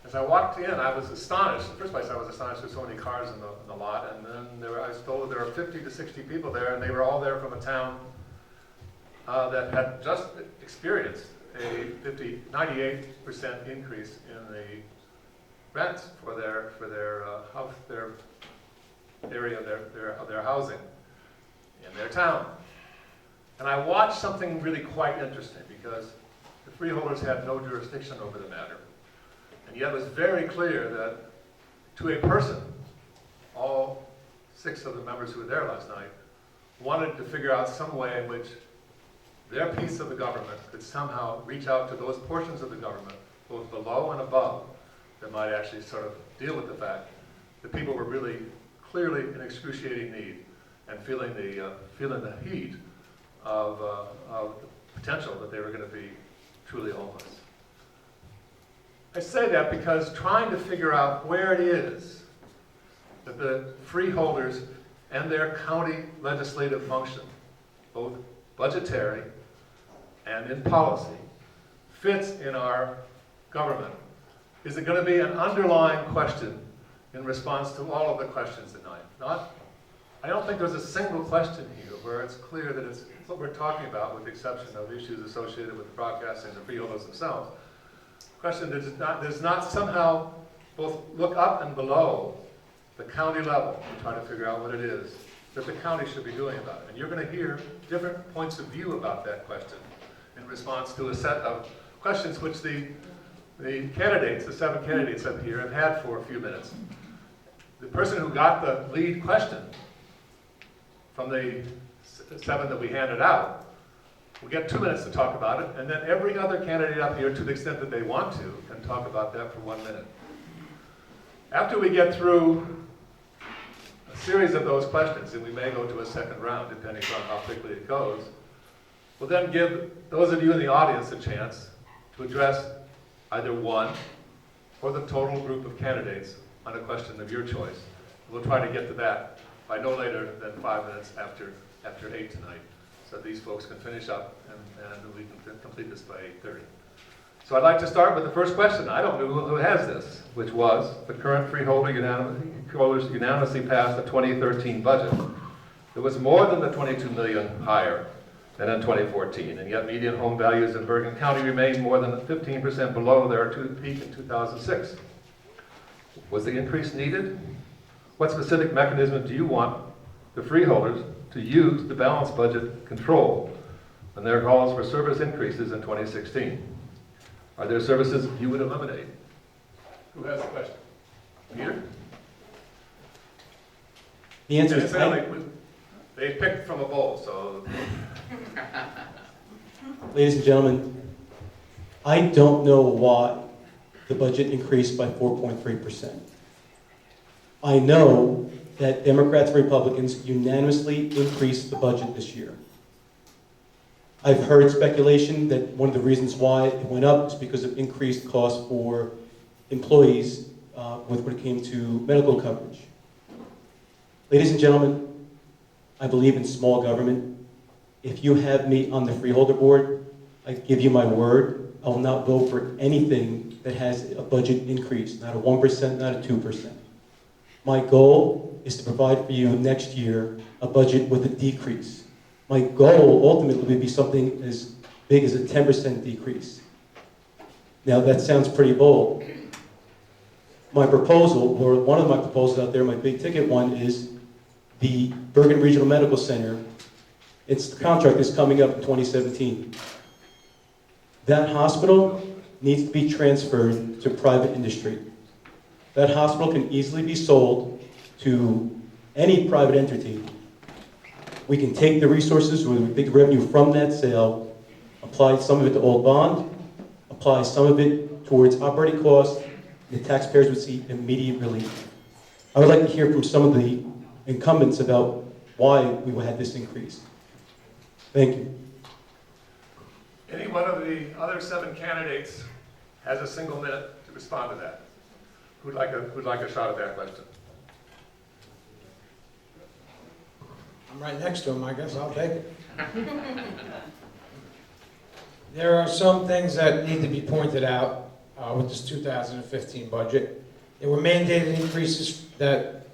As I walked in, I was astonished. In the first place, I was astonished there were so many cars in the lot, and then I was told there were 50 to 60 people there, and they were all there from a town that had just experienced a 98% increase in the rents for their house, their area, their housing in their town. And I watched something really quite interesting because the freeholders had no jurisdiction over the matter. And yet it was very clear that to a person, all 6 of the members who were there last night wanted to figure out some way in which their piece of the government could somehow reach out to those portions of the government, both below and above, that might actually sort of deal with the fact that people were really clearly in excruciating need and feeling the heat of the potential that they were going to be truly homeless. I say that because trying to figure out where it is that the freeholders and their county legislative function, both budgetary and in policy, fits in our government. Is it going to be an underlying question in response to all of the questions tonight? I don't think there's a single question here where it's clear that it's what we're talking about, with the exception of issues associated with broadcasting the freeholders themselves. Question does not somehow both look up and below the county level to try to figure out what it is that the county should be doing about it. And you're going to hear different points of view about that question in response to a set of questions which the candidates, the 7 candidates up here, have had for a few minutes. The person who got the lead question from the 7 that we handed out will get 2 minutes to talk about it, and then every other candidate up here, to the extent that they want to, can talk about that for 1 minute. After we get through a series of those questions, and we may go to a second round depending on how quickly it goes, we'll then give those of you in the audience a chance to address either one or the total group of candidates on a question of your choice. We'll try to get to that by no later than 5 minutes after 8 tonight, so these folks can finish up and we can complete this by 8:30. So I'd like to start with the first question. I don't know who has this, which was the current freeholder unanimously passed the 2013 budget. It was more than the 22 million higher than in 2014, and yet median home values in Bergen County remain more than 15% below their peak in 2006. Was the increase needed? What specific mechanism do you want the freeholders to use to balance budget control when there are calls for service increases in 2016? Are there services you would eliminate? Who has the question? Peter? The answer is they picked from a bowl, so. Ladies and gentlemen, I don't know why the budget increased by 4.3%. I know that Democrats and Republicans unanimously increased the budget this year. I've heard speculation that one of the reasons why it went up is because of increased costs for employees when it came to medical coverage. Ladies and gentlemen, I believe in small government. If you have me on the freeholder board, I give you my word, I will not vote for anything that has a budget increase, not a 1%, not a 2%. My goal is to provide for you next year a budget with a decrease. My goal ultimately would be something as big as a 10% decrease. Now that sounds pretty bold. My proposal, or one of my proposals out there, my big ticket one, is the Bergen Regional Medical Center. Its contract is coming up in 2017. That hospital needs to be transferred to private industry. That hospital can easily be sold to any private entity. We can take the resources, or we take the revenue from that sale, apply some of it to old bond, apply some of it towards operating costs, the taxpayers would see immediate relief. I would like to hear from some of the incumbents about why we had this increase. Thank you. Any one of the other 7 candidates has a single minute to respond to that. Who'd like a shot at that question? I'm right next to him, I guess I'll take it. There are some things that need to be pointed out. with this 2015 budget. There were mandated increases that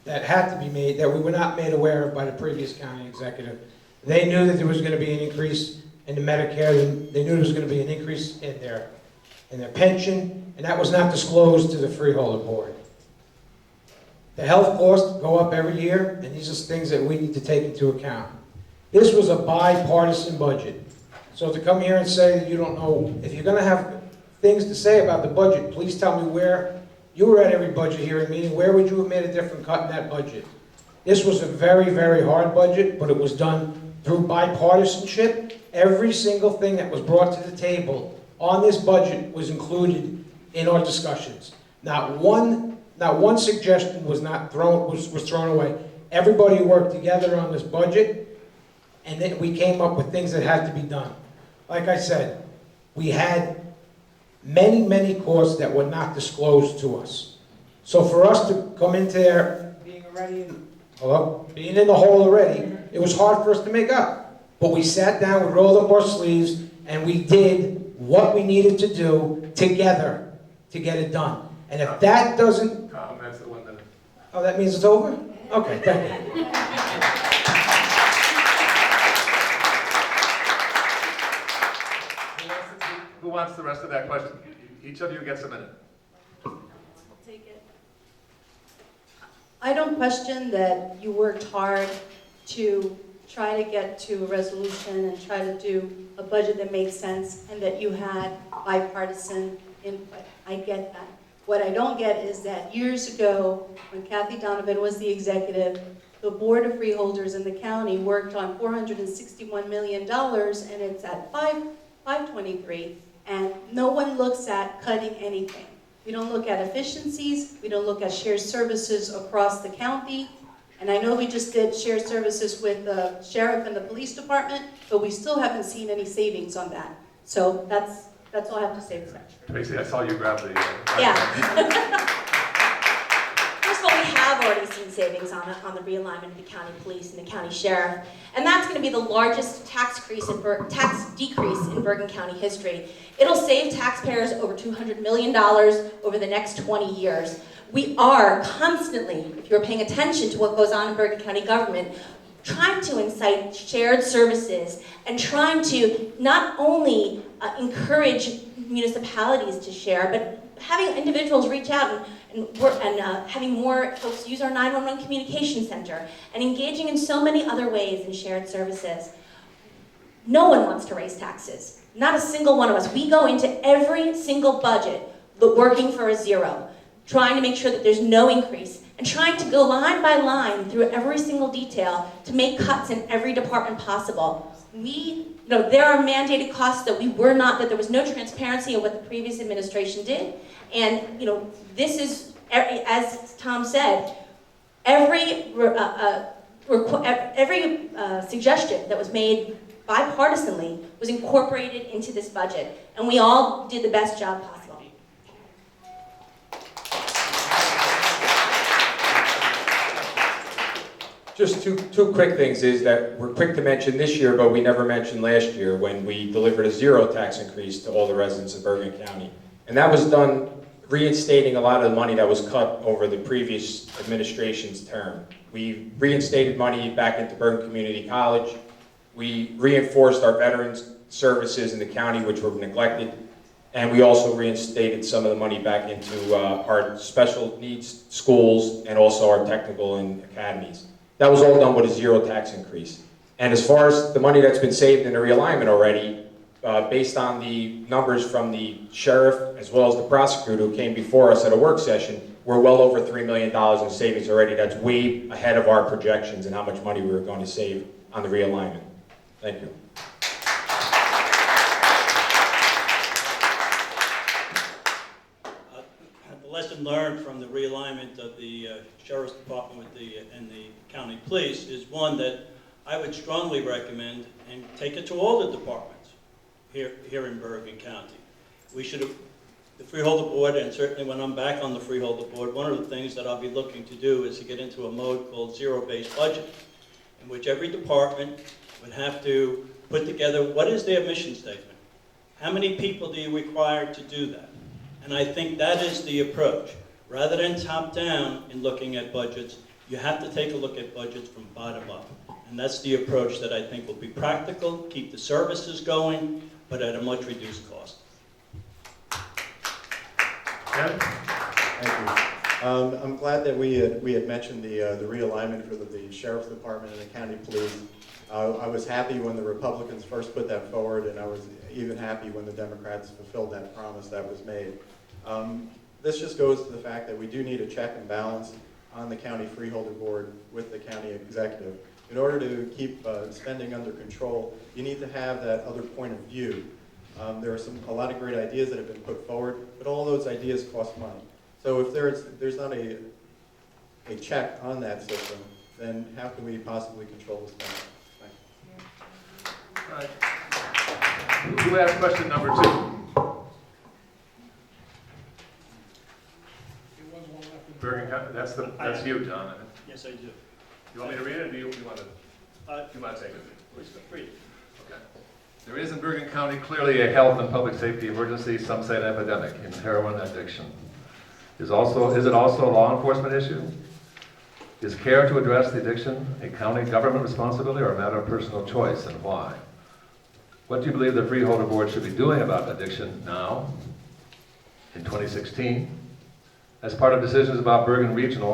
had to be made, that we were not made aware of by the previous county executive. They knew that there was going to be an increase in the Medicare, they knew there was going to be an increase in their pension, and that was not disclosed to the Freeholder Board. The health costs go up every year, and these are things that we need to take into account. This was a bipartisan budget. So to come here and say that you don't know, if you're going to have things to say about the budget, please tell me where, you were at every budget hearing meeting, where would you have made a different cut in that budget? This was a very, very hard budget, but it was done through bipartisanship. Every single thing that was brought to the table on this budget was included in our discussions. Not one suggestion was thrown away. Everybody worked together on this budget, and then we came up with things that had to be done. Like I said, we had many, many costs that were not disclosed to us. So for us to come into there being in the hole already, it was hard for us to make up. But we sat down, we rolled up our sleeves, and we did what we needed to do together to get it done. And if that doesn't... That's the 1 minute. Oh, that means it's over? Okay, thank you. Who wants the rest of that question? Each of you gets a minute. I'll take it. I don't question that you worked hard to try to get to a resolution and try to do a budget that makes sense and that you had bipartisan input. I get that. What I don't get is that years ago, when Kathy Donovan was the executive, the Board of Freeholders in the county worked on $461 million and it's at 523, and no one looks at cutting anything. We don't look at efficiencies, we don't look at shared services across the county, and I know we just did shared services with the sheriff and the police department, but we still haven't seen any savings on that. So that's all I have to say for that. Tracy, I saw you grab the... Yeah. First of all, we have already seen savings on the realignment of the county police and the county sheriff, and that's going to be the largest tax decrease in Bergen County history. It'll save taxpayers over $200 million over the next 20 years. We are constantly, if you're paying attention to what goes on in Bergen County government, trying to incite shared services and trying to not only encourage municipalities to share, but having individuals reach out and having more folks use our 911 communication center and engaging in so many other ways in shared services. No one wants to raise taxes. Not a single one of us. We go into every single budget working for a zero, trying to make sure that there's no increase, and trying to go line by line through every single detail to make cuts in every department possible. There are mandated costs that that there was no transparency in what the previous administration did. And, this is, as Tom said, every suggestion that was made bipartisanly was incorporated into this budget. And we all did the best job possible. Just two quick things is that we're quick to mention this year, but we never mentioned last year when we delivered a zero tax increase to all the residents of Bergen County. And that was done reinstating a lot of the money that was cut over the previous administration's term. We reinstated money back into Bergen Community College. We reinforced our veterans services in the county, which were neglected. And we also reinstated some of the money back into our special needs schools and also our technical and academies. That was all done with a zero tax increase. And as far as the money that's been saved in the realignment already, based on the numbers from the sheriff as well as the prosecutor who came before us at a work session, we're well over $3 million in savings already. That's way ahead of our projections and how much money we were going to save on the realignment. Thank you. The lesson learned from the realignment of the Sheriff's Department and the county police is one that I would strongly recommend and take it to all the departments here in Bergen County. We should have, the Freeholder Board, and certainly when I'm back on the Freeholder Board, one of the things that I'll be looking to do is to get into a mode called zero-based budget, in which every department would have to put together what is their mission statement. How many people do you require to do that? And I think that is the approach. Rather than top down in looking at budgets, you have to take a look at budgets from bottom up. And that's the approach that I think will be practical, keep the services going, but at a much reduced cost. Ken? Thank you. I'm glad that we had mentioned the realignment for the sheriff's department and the county police. I was happy when the Republicans first put that forward, and I was even happy when the Democrats fulfilled that promise that was made. This just goes to the fact that we do need a check and balance on the county freeholder board with the county executive. In order to keep spending under control, you need to have that other point of view. There are a lot of great ideas that have been put forward, but all those ideas cost money. So if there's not a check on that system, then how can we possibly control the spending? All right. Who asked question number 2? Bergen County, that's you, John. Yes, I do. You want me to read it, or do you want to take it? Please, read it. Okay. There is in Bergen County clearly a health and public safety emergency, some say an epidemic, in heroin addiction. Is it also a law enforcement issue? Is care to address the addiction a county government responsibility or a matter of personal choice, and why? What do you believe the Freeholder Board should be doing about addiction now, in 2016, as part of decisions about Bergen Regional